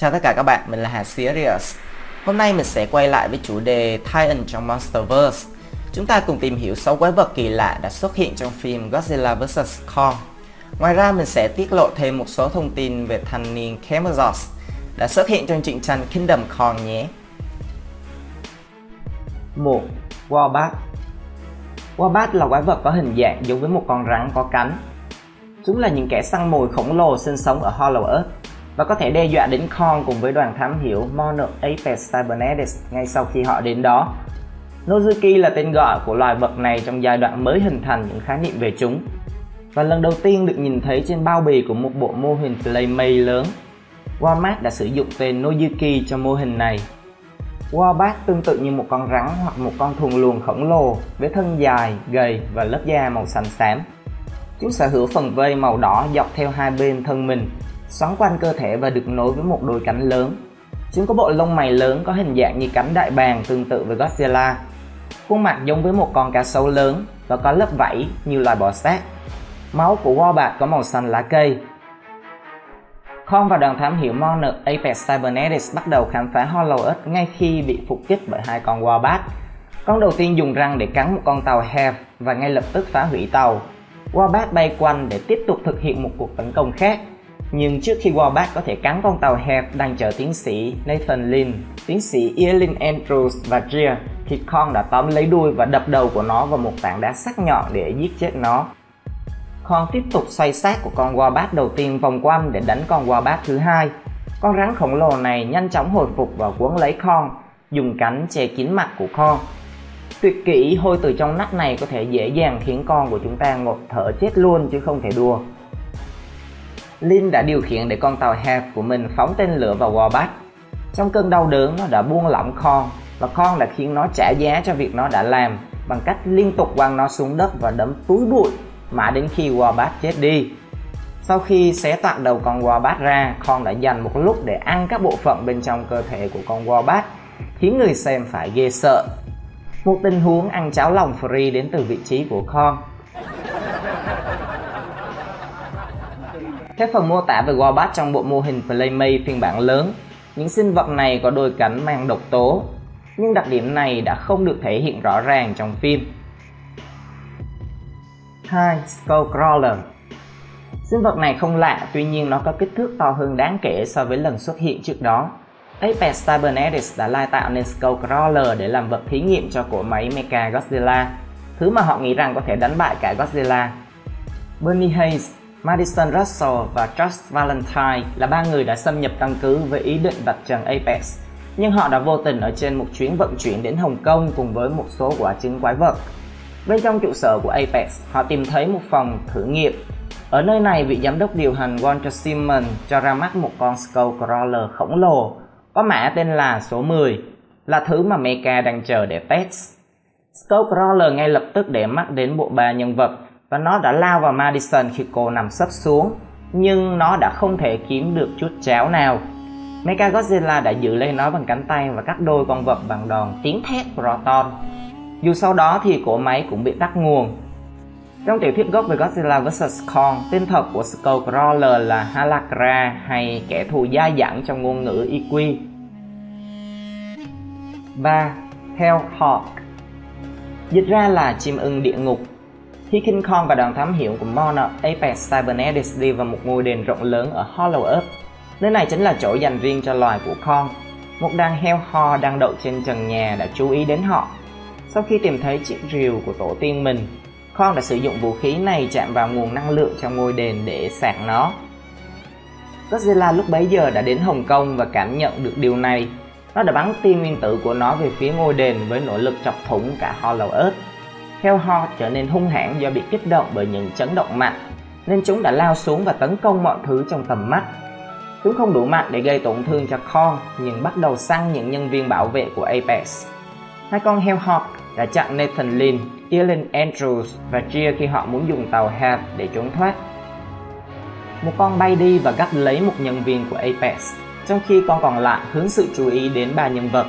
Chào tất cả các bạn, mình là Hà Sirius. Hôm nay mình sẽ quay lại với chủ đề Titan trong Monsterverse. Chúng ta cùng tìm hiểu 6 quái vật kỳ lạ đã xuất hiện trong phim Godzilla vs Kong. Ngoài ra mình sẽ tiết lộ thêm một số thông tin về thanh niên Camazotz đã xuất hiện trong truyện tranh Kingdom Kong nhé. 1. Wombat. Wombat là quái vật có hình dạng giống với một con rắn có cánh. Chúng là những kẻ săn mồi khổng lồ sinh sống ở Hollow Earth và có thể đe dọa đến Kong cùng với đoàn thám hiểm Monarch Apex Cybernetics ngay sau khi họ đến đó. Nozuki là tên gọi của loài vật này trong giai đoạn mới hình thành những khái niệm về chúng, và lần đầu tiên được nhìn thấy trên bao bì của một bộ mô hình Playmate lớn. Walmart đã sử dụng tên Nozuki cho mô hình này. Wombat tương tự như một con rắn hoặc một con thuần luồng khổng lồ với thân dài, gầy và lớp da màu xanh xám. Chúng sở hữu phần vây màu đỏ dọc theo hai bên thân mình, xoắn quanh cơ thể và được nối với một đôi cánh lớn. Chúng có bộ lông mày lớn có hình dạng như cánh đại bàng tương tự với Godzilla, khuôn mặt giống với một con cá sấu lớn và có lớp vảy như loài bò sát. Máu của Wombat có màu xanh lá cây. Kong và đoàn thám hiểm Monarch Apex Cybernetics bắt đầu khám phá Hollow Earth ngay khi bị phục kích bởi hai con Wombat. Con đầu tiên dùng răng để cắn một con tàu Hef và ngay lập tức phá hủy tàu. Wombat bay quanh để tiếp tục thực hiện một cuộc tấn công khác. Nhưng trước khi Wombat có thể cắn con tàu Hef đang chở tiến sĩ Nathan Lin, tiến sĩ Eileen Andrews và Gia, thì Kong đã tóm lấy đuôi và đập đầu của nó vào một tảng đá sắc nhọn để giết chết nó. Kong tiếp tục xoay xác của con Wombat đầu tiên vòng quanh để đánh con Wombat thứ hai. Con rắn khổng lồ này nhanh chóng hồi phục và quấn lấy Kong, dùng cánh che kín mặt của Kong. Tuyệt kỹ hôi từ trong nắp này có thể dễ dàng khiến con của chúng ta ngộp thở chết luôn chứ không thể đùa. Lin đã điều khiển để con tàu Hef của mình phóng tên lửa vào Wombat. Trong cơn đau đớn, nó đã buông lỏng Kong, và Kong đã khiến nó trả giá cho việc nó đã làm bằng cách liên tục quăng nó xuống đất và đấm túi bụi mãi đến khi Wombat chết đi. Sau khi xé toạc đầu con Wombat ra, Kong đã dành một lúc để ăn các bộ phận bên trong cơ thể của con Wombat, khiến người xem phải ghê sợ. Một tình huống ăn cháo lòng free đến từ vị trí của Kong. Theo phần mô tả về Wombat trong bộ mô hình Playmate phiên bản lớn, những sinh vật này có đôi cánh mang độc tố, nhưng đặc điểm này đã không được thể hiện rõ ràng trong phim. 2. Skullcrawler. Sinh vật này không lạ, tuy nhiên nó có kích thước to hơn đáng kể so với lần xuất hiện trước đó. Apex Cybernetics đã lai tạo nên Skullcrawler để làm vật thí nghiệm cho cỗ máy Mechagodzilla, thứ mà họ nghĩ rằng có thể đánh bại cả Godzilla. Bernie Hayes, Madison Russell và Josh Valentine là ba người đã xâm nhập căn cứ với ý định vạch trần Apex, nhưng họ đã vô tình ở trên một chuyến vận chuyển đến Hồng Kông cùng với một số quả trứng quái vật. Bên trong trụ sở của Apex, họ tìm thấy một phòng thử nghiệm. Ở nơi này, vị giám đốc điều hành Walter Simmons cho ra mắt một con Skullcrawler khổng lồ, có mã tên là số 10, là thứ mà Mecha đang chờ để test. Skullcrawler ngay lập tức để mắt đến bộ ba nhân vật, và nó đã lao vào Madison khi cô nằm sấp xuống, nhưng nó đã không thể kiếm được chút cháo nào. Mechagodzilla đã giữ lấy nó bằng cánh tay và cắt đôi con vật bằng đòn tiếng thét Proton. Dù sau đó thì cỗ máy cũng bị tắt nguồn. Trong tiểu thuyết gốc về Godzilla vs Kong, tên thật của Skullcrawler là Halakra, hay kẻ thù dai dẳng trong ngôn ngữ Iqui. 3. Hellhawk. Dịch ra là chim ưng địa ngục. Khi King Kong và đoàn thám hiểm của Monarch Apex Cybernetics đi vào một ngôi đền rộng lớn ở Hollow Earth, nơi này chính là chỗ dành riêng cho loài của Kong. Một đàn Hellhawk đang đậu trên trần nhà đã chú ý đến họ. Sau khi tìm thấy chiếc rìu của tổ tiên mình, Kong đã sử dụng vũ khí này chạm vào nguồn năng lượng trong ngôi đền để sạc nó. Godzilla lúc bấy giờ đã đến Hồng Kông và cảm nhận được điều này. Nó đã bắn tia nguyên tử của nó về phía ngôi đền với nỗ lực chọc thủng cả Hollow Earth. Hellhawk trở nên hung hãn do bị kích động bởi những chấn động mạnh, nên chúng đã lao xuống và tấn công mọi thứ trong tầm mắt. Chúng không đủ mạnh để gây tổn thương cho Kong, nhưng bắt đầu săn những nhân viên bảo vệ của Apex. Hai con Hellhawk đã chặn Nathan Lin, Eileen Andrews và Gia khi họ muốn dùng tàu Hef để trốn thoát. Một con bay đi và gắp lấy một nhân viên của Apex, trong khi con còn lại hướng sự chú ý đến ba nhân vật.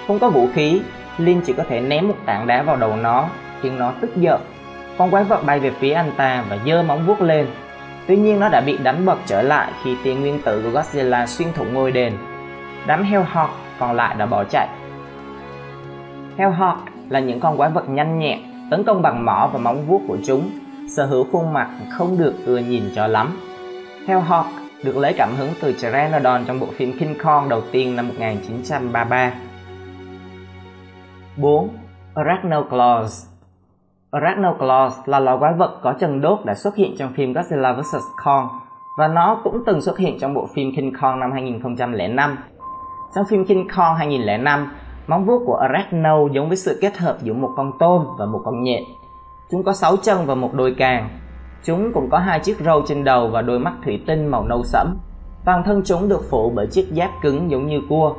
Không có vũ khí, Lin chỉ có thể ném một tảng đá vào đầu nó, khiến nó tức giận. Con quái vật bay về phía anh ta và giơ móng vuốt lên. Tuy nhiên nó đã bị đánh bật trở lại khi tia nguyên tử của Godzilla xuyên thủng ngôi đền. Đám Hellhawk còn lại đã bỏ chạy. Hellhawk là những con quái vật nhanh nhẹn, tấn công bằng mỏ và móng vuốt của chúng, sở hữu khuôn mặt không được ưa nhìn cho lắm. Hellhawk được lấy cảm hứng từ Pteranodon trong bộ phim King Kong đầu tiên năm 1933. 4. Arachnoclaws. Arachnoclaws là loài quái vật có chân đốt đã xuất hiện trong phim Godzilla vs Kong, và nó cũng từng xuất hiện trong bộ phim King Kong năm 2005. Trong phim King Kong 2005, móng vuốt của Arachno giống với sự kết hợp giữa một con tôm và một con nhện. Chúng có 6 chân và một đôi càng. Chúng cũng có 2 chiếc râu trên đầu và đôi mắt thủy tinh màu nâu sẫm. Toàn thân chúng được phủ bởi chiếc giáp cứng giống như cua.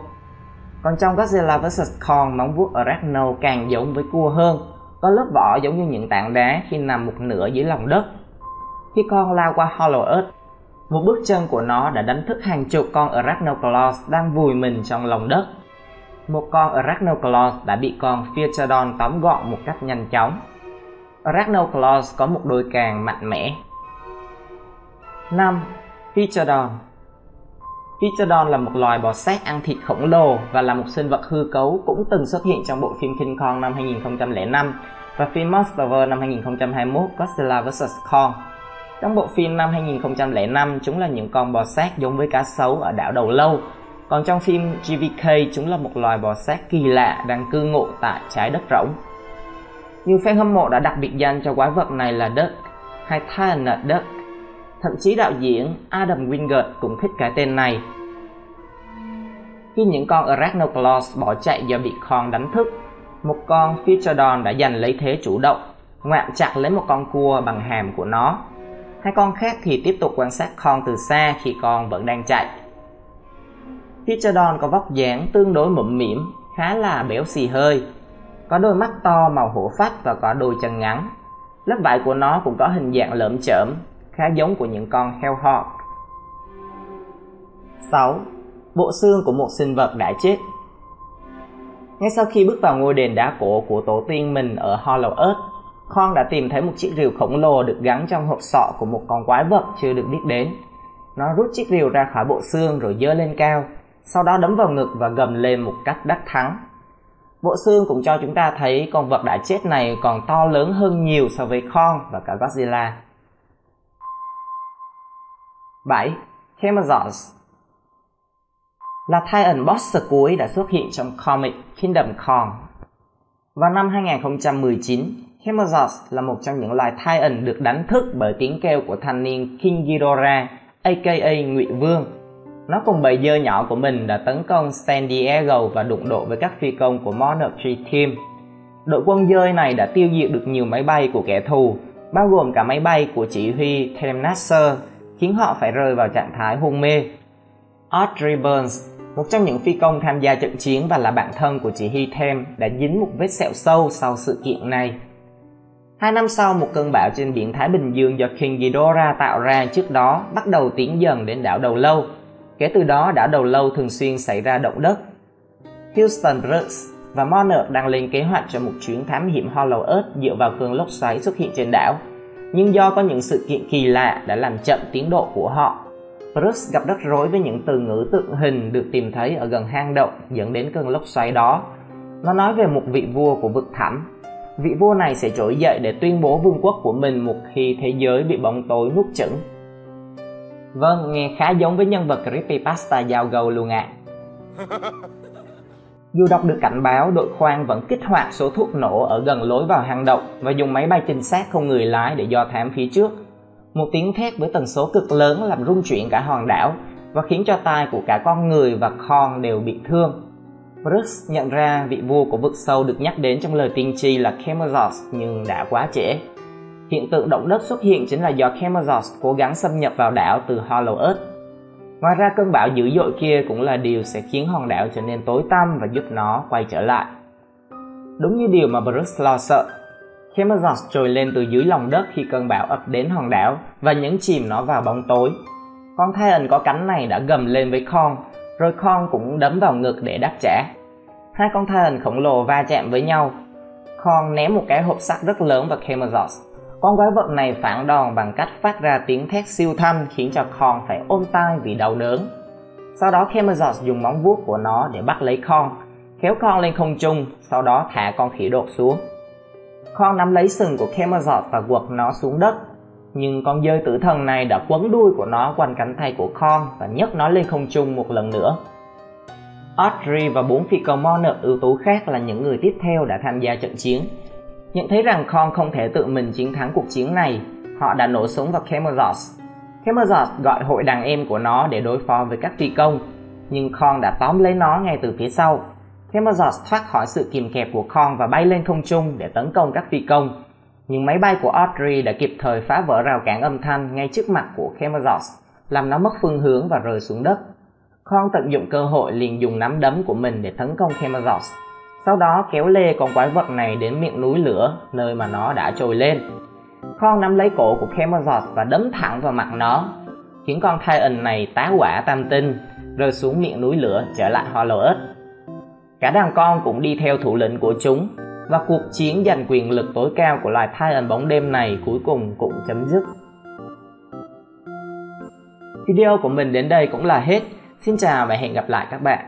Còn trong Godzilla vs Kong, móng vuốt Arachno càng giống với cua hơn, có lớp vỏ giống như những tảng đá khi nằm một nửa dưới lòng đất. Khi Kong lao qua Hollow Earth, một bước chân của nó đã đánh thức hàng chục con Arachnoclaws đang vùi mình trong lòng đất. Một con Arachnoclaws đã bị con Phytodon tóm gọn một cách nhanh chóng. Arachnoclaws có một đôi càng mạnh mẽ. 5. Phytodon. Phytodon là một loài bò sát ăn thịt khổng lồ và là một sinh vật hư cấu cũng từng xuất hiện trong bộ phim King Kong năm 2005 và phim Monsterverse năm 2021 Godzilla vs Kong. Trong bộ phim năm 2005, chúng là những con bò sát giống với cá sấu ở đảo Đầu Lâu. Còn trong phim GVK, chúng là một loài bò sát kỳ lạ đang cư ngụ tại trái đất rỗng. Nhiều fan hâm mộ đã đặt biệt danh cho quái vật này là Duck hay Tyrant Duck. Thậm chí đạo diễn Adam Wingard cũng thích cái tên này. Khi những con Arachnoclaws bỏ chạy do bị Kong đánh thức, một con Phytodon đã giành lấy thế chủ động, ngoạm chặt lấy một con cua bằng hàm của nó. 2 con khác thì tiếp tục quan sát Kong từ xa khi con vẫn đang chạy. Phytodon có vóc dáng tương đối mũm mĩm, khá là béo xì hơi, có đôi mắt to màu hổ phách và có đôi chân ngắn. Lớp vảy của nó cũng có hình dạng lởm chởm, khá giống của những con Hellhawk. 6. Bộ xương của một sinh vật đã chết. Ngay sau khi bước vào ngôi đền đá cổ của tổ tiên mình ở Hollow Earth, Kong đã tìm thấy một chiếc rìu khổng lồ được gắn trong hộp sọ của một con quái vật chưa được biết đến. Nó rút chiếc rìu ra khỏi bộ xương rồi giơ lên cao, sau đó đấm vào ngực và gầm lên một cách đắc thắng. Bộ xương cũng cho chúng ta thấy con vật đã chết này còn to lớn hơn nhiều so với Kong và cả Godzilla. 7. Chemosaurus là Titan boss cuối đã xuất hiện trong comic Kingdom Kong. Vào năm 2019, Chemosaurus là một trong những loài Titan được đánh thức bởi tiếng kêu của thanh niên King Ghidorah, aka Ngụy Vương. Nó cùng bầy dơ nhỏ của mình đã tấn công San Diego và đụng độ với các phi công của Monarch 3 Team. Đội quân dơi này đã tiêu diệt được nhiều máy bay của kẻ thù, bao gồm cả máy bay của chỉ huy Tem Nasser, khiến họ phải rơi vào trạng thái hôn mê. Audrey Burns, một trong những phi công tham gia trận chiến và là bạn thân của chỉ huy Tem, đã dính một vết sẹo sâu sau sự kiện này. 2 năm sau, một cơn bão trên biển Thái Bình Dương do King Ghidorah tạo ra trước đó bắt đầu tiến dần đến đảo Đầu Lâu. Kể từ đó, đảo Đầu Lâu thường xuyên xảy ra động đất. Houston Brooks và Monarch đang lên kế hoạch cho một chuyến thám hiểm Hollow Earth dựa vào cơn lốc xoáy xuất hiện trên đảo. Nhưng do có những sự kiện kỳ lạ đã làm chậm tiến độ của họ, Brooks gặp rắc rối với những từ ngữ tượng hình được tìm thấy ở gần hang động dẫn đến cơn lốc xoáy đó. Nó nói về một vị vua của vực thẳm. Vị vua này sẽ trỗi dậy để tuyên bố vương quốc của mình một khi thế giới bị bóng tối nuốt chửng. Vâng, nghe khá giống với nhân vật creepypasta giao gâu luôn ạ. Dù đọc được cảnh báo, đội khoan vẫn kích hoạt số thuốc nổ ở gần lối vào hang động và dùng máy bay trinh sát không người lái để do thám phía trước. Một tiếng thét với tần số cực lớn làm rung chuyển cả hòn đảo và khiến cho tai của cả con người và Kong đều bị thương. Brooks nhận ra vị vua của vực sâu được nhắc đến trong lời tiên tri là Chemosaurus nhưng đã quá trễ. Hiện tượng động đất xuất hiện chính là do Chemosaurus cố gắng xâm nhập vào đảo từ Hollow Earth. Ngoài ra, cơn bão dữ dội kia cũng là điều sẽ khiến hòn đảo trở nên tối tăm và giúp nó quay trở lại. Đúng như điều mà Brooks lo sợ, Chemosaurus trồi lên từ dưới lòng đất khi cơn bão ập đến hòn đảo và nhấn chìm nó vào bóng tối. Con Titan có cánh này đã gầm lên với Kong, rồi Kong cũng đấm vào ngực để đáp trả. 2 con Titan khổng lồ va chạm với nhau. Kong ném một cái hộp sắt rất lớn vào Chemosaurus. Con quái vật này phản đòn bằng cách phát ra tiếng thét siêu thanh khiến cho Kong phải ôm tai vì đau đớn. Sau đó Camelot dùng móng vuốt của nó để bắt lấy Kong, kéo Kong lên không trung, sau đó thả con khỉ đột xuống. Kong nắm lấy sừng của Camelot và quật nó xuống đất, nhưng con dơi tử thần này đã quấn đuôi của nó quanh cánh tay của Kong và nhấc nó lên không trung một lần nữa. Audrey và 4 phi công Monarch ưu tú khác là những người tiếp theo đã tham gia trận chiến. Nhận thấy rằng Kong không thể tự mình chiến thắng cuộc chiến này, họ đã nổ súng vào Camelot. Camelot gọi hội đàn em của nó để đối phó với các phi công, nhưng Kong đã tóm lấy nó ngay từ phía sau. Camelot thoát khỏi sự kìm kẹp của Kong và bay lên không trung để tấn công các phi công, nhưng máy bay của Audrey đã kịp thời phá vỡ rào cản âm thanh ngay trước mặt của Camelot, làm nó mất phương hướng và rơi xuống đất. Kong tận dụng cơ hội liền dùng nắm đấm của mình để tấn công Camelot, sau đó kéo lê con quái vật này đến miệng núi lửa nơi mà nó đã trồi lên. Kong nắm lấy cổ của Camelot và đấm thẳng vào mặt nó, khiến con Titan này tá hỏa tam tinh, rơi xuống miệng núi lửa trở lại Hollow Earth. Cả đàn con cũng đi theo thủ lĩnh của chúng, và cuộc chiến giành quyền lực tối cao của loài Titan bóng đêm này cuối cùng cũng chấm dứt. Video của mình đến đây cũng là hết. Xin chào và hẹn gặp lại các bạn.